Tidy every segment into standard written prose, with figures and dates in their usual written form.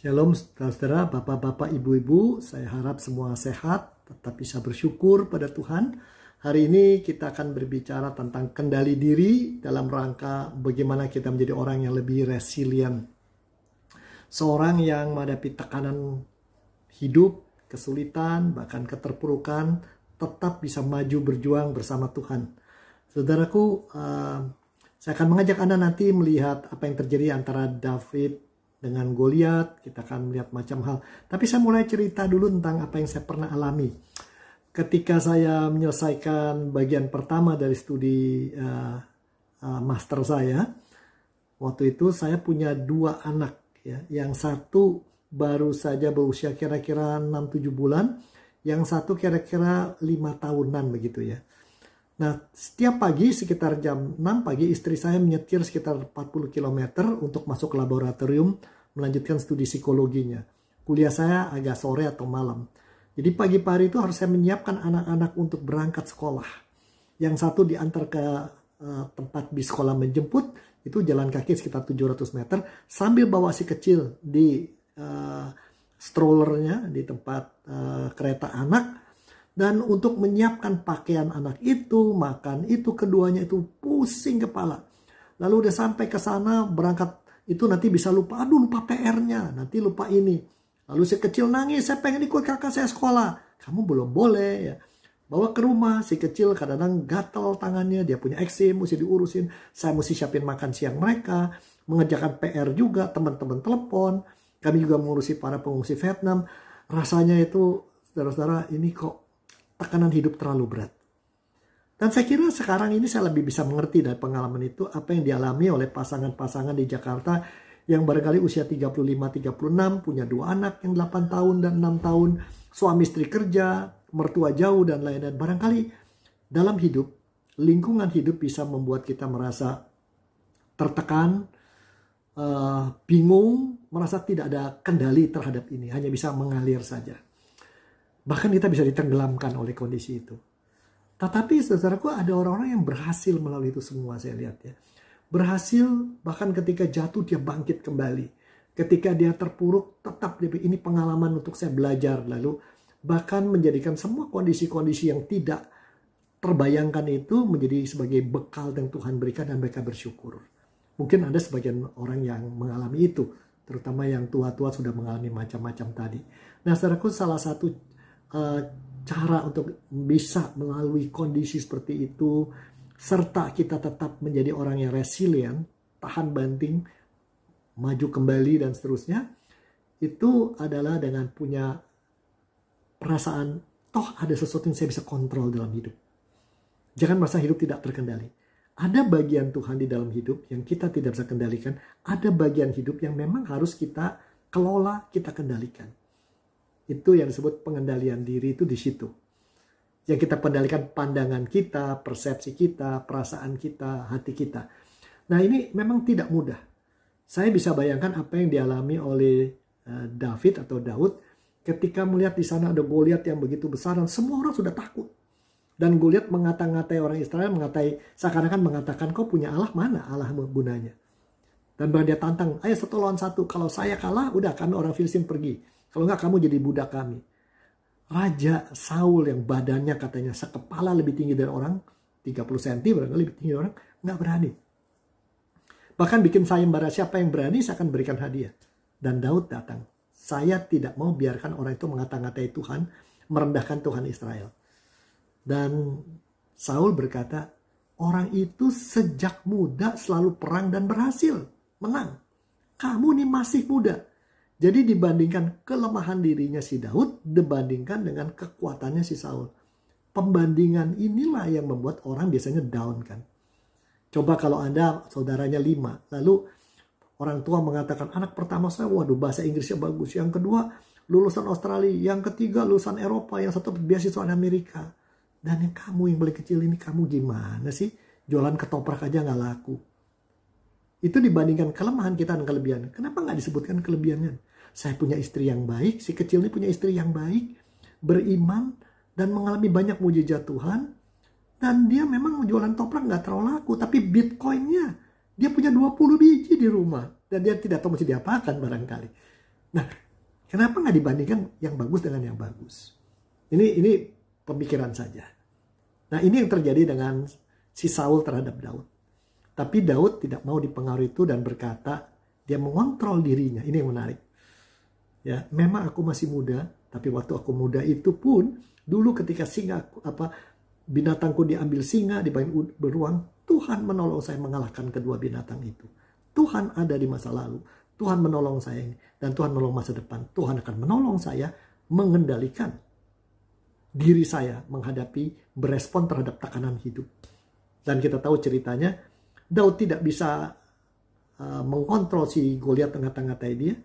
Shalom saudara-saudara, bapak-bapak, ibu-ibu. Saya harap semua sehat, tetap bisa bersyukur pada Tuhan. Hari ini kita akan berbicara tentang kendali diri dalam rangka bagaimana kita menjadi orang yang lebih resilient. Seorang yang menghadapi tekanan hidup, kesulitan, bahkan keterpurukan, tetap bisa maju berjuang bersama Tuhan. Saudaraku, saya akan mengajak Anda nanti melihat apa yang terjadi antara David dengan Goliat. Kita akan melihat macam hal. Tapi saya mulai cerita dulu tentang apa yang saya pernah alami. Ketika saya menyelesaikan bagian pertama dari studi master saya, waktu itu saya punya dua anak. Ya. Yang satu baru saja berusia kira-kira 6-7 bulan. Yang satu kira-kira 5 tahunan begitu ya. Nah, setiap pagi sekitar jam 6 pagi istri saya menyetir sekitar 40 km untuk masuk ke laboratorium melanjutkan studi psikologinya. Kuliah saya agak sore atau malam. Jadi pagi-pagi itu harus saya menyiapkan anak-anak untuk berangkat sekolah. Yang satu diantar ke tempat bis sekolah menjemput, itu jalan kaki sekitar 700 meter sambil bawa si kecil di strollernya di tempat kereta anak. Dan untuk menyiapkan pakaian anak itu, makan itu, keduanya itu pusing kepala. Lalu udah sampai ke sana, berangkat itu nanti bisa lupa, aduh lupa PR-nya, nanti lupa ini. Lalu si kecil nangis, saya pengen ikut kakak saya sekolah. Kamu belum boleh ya. Bawa ke rumah, si kecil kadang-kadang gatel tangannya, dia punya eksim, mesti diurusin. Saya mesti siapin makan siang mereka, mengerjakan PR juga, teman-teman telepon. Kami juga mengurusi para pengungsi Vietnam. Rasanya itu, saudara-saudara, ini kok tekanan hidup terlalu berat. Dan saya kira sekarang ini saya lebih bisa mengerti dari pengalaman itu apa yang dialami oleh pasangan-pasangan di Jakarta yang barangkali usia 35-36, punya 2 anak yang 8 tahun dan 6 tahun, suami istri kerja, mertua jauh dan lain-lain. Barangkali dalam hidup, lingkungan hidup bisa membuat kita merasa tertekan, bingung, merasa tidak ada kendali terhadap ini, hanya bisa mengalir saja. Bahkan kita bisa ditenggelamkan oleh kondisi itu. Tetapi saudaraku, ada orang-orang yang berhasil melalui itu semua, saya lihat ya. Berhasil bahkan ketika jatuh dia bangkit kembali. Ketika dia terpuruk tetap ini pengalaman untuk saya belajar. Lalu bahkan menjadikan semua kondisi-kondisi yang tidak terbayangkan itu menjadi sebagai bekal yang Tuhan berikan dan mereka bersyukur. Mungkin ada sebagian orang yang mengalami itu. Terutama yang tua-tua sudah mengalami macam-macam tadi. Nah saudaraku, salah satu cara untuk bisa melalui kondisi seperti itu serta kita tetap menjadi orang yang resilient, tahan banting, maju kembali dan seterusnya, itu adalah dengan punya perasaan toh ada sesuatu yang saya bisa kontrol dalam hidup. Jangan merasa hidup tidak terkendali. Ada bagian Tuhan di dalam hidup yang kita tidak bisa kendalikan, ada bagian hidup yang memang harus kita kelola, kita kendalikan. Itu yang disebut pengendalian diri itu di situ. Yang kita kendalikan pandangan kita, persepsi kita, perasaan kita, hati kita. Nah ini memang tidak mudah. Saya bisa bayangkan apa yang dialami oleh David atau Daud ketika melihat di sana ada Goliat yang begitu besar dan semua orang sudah takut. Dan Goliat mengata-ngatai orang Israel, seakan-akan mengatakan kau punya Allah, mana Allah gunanya. Dan dia tantang, ayo 1 lawan 1, kalau saya kalah udah kami orang Filistin pergi. Kalau enggak kamu jadi budak kami. Raja Saul yang badannya katanya sekepala lebih tinggi dari orang, 30 cm barangkali lebih tinggi dari orang, enggak berani. Bahkan bikin sayembara, siapa yang berani saya akan berikan hadiah. Dan Daud datang. Saya tidak mau biarkan orang itu mengata-ngatai Tuhan, merendahkan Tuhan Israel. Dan Saul berkata, orang itu sejak muda selalu perang dan berhasil, menang. Kamu nih masih muda. Jadi dibandingkan kelemahan dirinya si Daud, dibandingkan dengan kekuatannya si Saul. Pembandingan inilah yang membuat orang biasanya down kan. Coba kalau Anda saudaranya 5, lalu orang tua mengatakan anak pertama saya, waduh bahasa Inggrisnya bagus. Yang kedua lulusan Australia, yang ketiga lulusan Eropa, yang satu beasiswa Amerika. Dan yang kamu yang paling kecil ini kamu gimana sih? Jualan ketoprak aja nggak laku. Itu dibandingkan kelemahan kita dan kelebihan. Kenapa nggak disebutkan kelebihannya? Saya punya istri yang baik, si kecil ini punya istri yang baik, beriman, dan mengalami banyak mujizat Tuhan. Dan dia memang jualan toprak nggak terlalu laku, tapi bitcoinnya dia punya 20 biji di rumah. Dan dia tidak tahu mesti diapakan barangkali. Nah, kenapa nggak dibandingkan yang bagus dengan yang bagus? Ini pemikiran saja. Nah, ini yang terjadi dengan si Saul terhadap Daud. Tapi Daud tidak mau dipengaruhi itu dan berkata, dia mengontrol dirinya. Ini yang menarik. Ya, memang aku masih muda, tapi waktu aku muda itu pun dulu ketika binatangku diambil singa, dibawain beruang, Tuhan menolong saya mengalahkan kedua binatang itu. Tuhan ada di masa lalu, Tuhan menolong saya ini, dan Tuhan menolong masa depan. Tuhan akan menolong saya mengendalikan diri saya menghadapi, berespon terhadap tekanan hidup. Dan kita tahu ceritanya, Daud tidak bisa mengkontrol si Goliat tengah-tengah dia.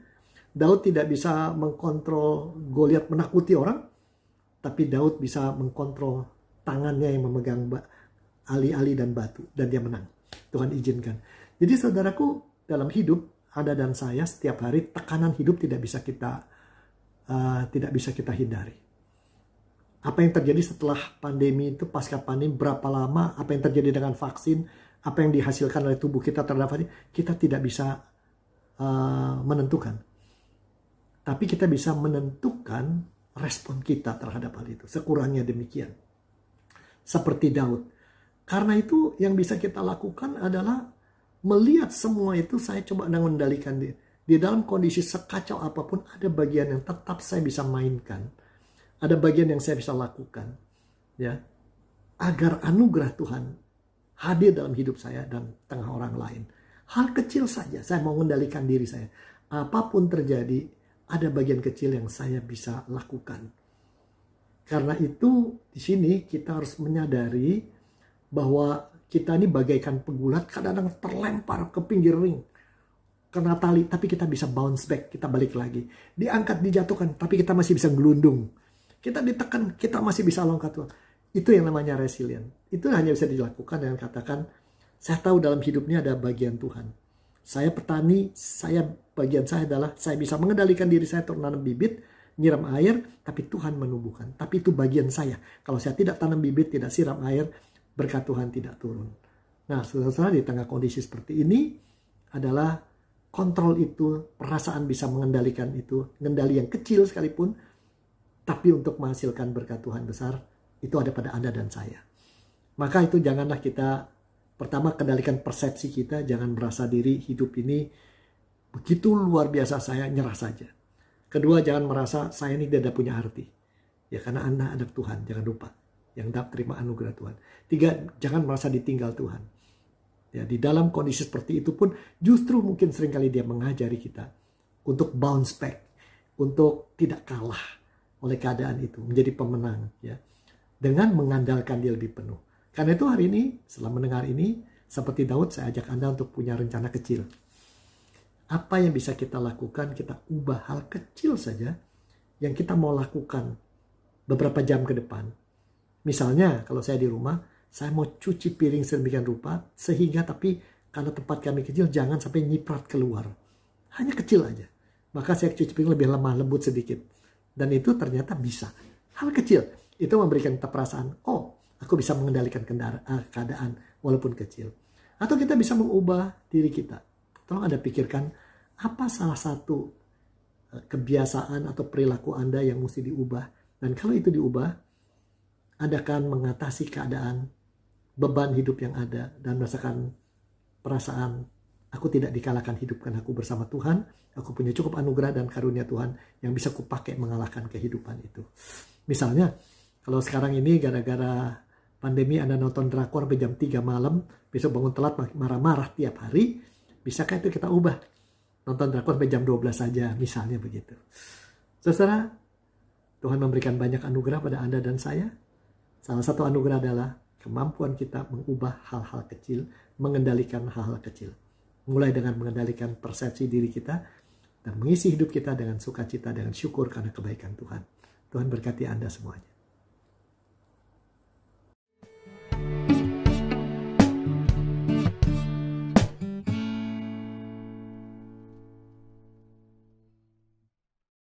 Daud tidak bisa mengkontrol Goliat menakuti orang, tapi Daud bisa mengkontrol tangannya yang memegang ali-ali dan batu, dan dia menang. Tuhan izinkan. Jadi saudaraku, dalam hidup Anda dan saya setiap hari tekanan hidup tidak bisa kita hindari. Apa yang terjadi setelah pandemi itu, pasca pandemi, berapa lama, apa yang terjadi dengan vaksin, apa yang dihasilkan oleh tubuh kita terhadap vaksin, kita tidak bisa menentukan. Tapi kita bisa menentukan respon kita terhadap hal itu. Sekurangnya demikian. Seperti Daud. Karena itu yang bisa kita lakukan adalah melihat semua itu, saya coba mengendalikan dia. Di dalam kondisi sekacau apapun, ada bagian yang tetap saya bisa mainkan. Ada bagian yang saya bisa lakukan, ya, agar anugerah Tuhan hadir dalam hidup saya dan tengah orang lain. Hal kecil saja, saya mau mengendalikan diri saya. Apapun terjadi, ada bagian kecil yang saya bisa lakukan. Karena itu, di sini kita harus menyadari bahwa kita ini bagaikan pegulat, kadang-kadang terlempar ke pinggir ring, kena tali, tapi kita bisa bounce back, kita balik lagi. Diangkat, dijatuhkan, tapi kita masih bisa gelundung. Kita ditekan, kita masih bisa lompat Tuhan. Itu yang namanya resilient. Itu hanya bisa dilakukan dengan katakan, saya tahu dalam hidup ini ada bagian Tuhan. Saya petani, bagian saya adalah saya bisa mengendalikan diri saya untuk menanam bibit, nyiram air, tapi Tuhan menumbuhkan. Tapi itu bagian saya. Kalau saya tidak tanam bibit, tidak siram air, berkat Tuhan tidak turun. Nah, saudara-saudara, di tengah kondisi seperti ini adalah kontrol itu, perasaan bisa mengendalikan itu, kendali yang kecil sekalipun, tapi untuk menghasilkan berkat Tuhan besar, itu ada pada Anda dan saya. Maka itu janganlah kita, pertama kendalikan persepsi kita, jangan merasa diri hidup ini begitu luar biasa, saya nyerah saja. Kedua, jangan merasa saya ini tidak punya arti. Ya, karena Anda anak Tuhan, jangan lupa. Yang dapat terima anugerah Tuhan. Tiga, jangan merasa ditinggal Tuhan. Ya, di dalam kondisi seperti itu pun, justru mungkin seringkali dia mengajari kita untuk bounce back, untuk tidak kalah oleh keadaan itu, menjadi pemenang, ya, dengan mengandalkan dia lebih penuh. Karena itu hari ini, setelah mendengar ini, seperti Daud, saya ajak Anda untuk punya rencana kecil. Apa yang bisa kita lakukan, kita ubah hal kecil saja yang kita mau lakukan beberapa jam ke depan. Misalnya, kalau saya di rumah, saya mau cuci piring sedemikian rupa, sehingga tapi karena tempat kami kecil, jangan sampai nyiprat keluar. Hanya kecil aja. Maka saya cuci piring lebih lemah, lembut sedikit. Dan itu ternyata bisa. Hal kecil. Itu memberikan kita perasaan, oh, aku bisa mengendalikan keadaan walaupun kecil. Atau kita bisa mengubah diri kita. Tolong Anda pikirkan, apa salah satu kebiasaan atau perilaku Anda yang mesti diubah. Dan kalau itu diubah, Anda akan mengatasi keadaan, beban hidup yang ada, dan merasakan perasaan, aku tidak dikalahkan, hidup karena aku bersama Tuhan. Aku punya cukup anugerah dan karunia Tuhan yang bisa kupakai mengalahkan kehidupan itu. Misalnya, kalau sekarang ini gara-gara pandemi Anda nonton drakor sampai jam 3 malam, besok bangun telat marah-marah tiap hari, bisakah itu kita ubah? Nonton drakor sampai jam 12 saja, misalnya begitu. Saudara, Tuhan memberikan banyak anugerah pada Anda dan saya. Salah satu anugerah adalah kemampuan kita mengubah hal-hal kecil, mengendalikan hal-hal kecil. Mulai dengan mengendalikan persepsi diri kita, dan mengisi hidup kita dengan sukacita, dengan syukur karena kebaikan Tuhan. Tuhan berkati Anda semuanya.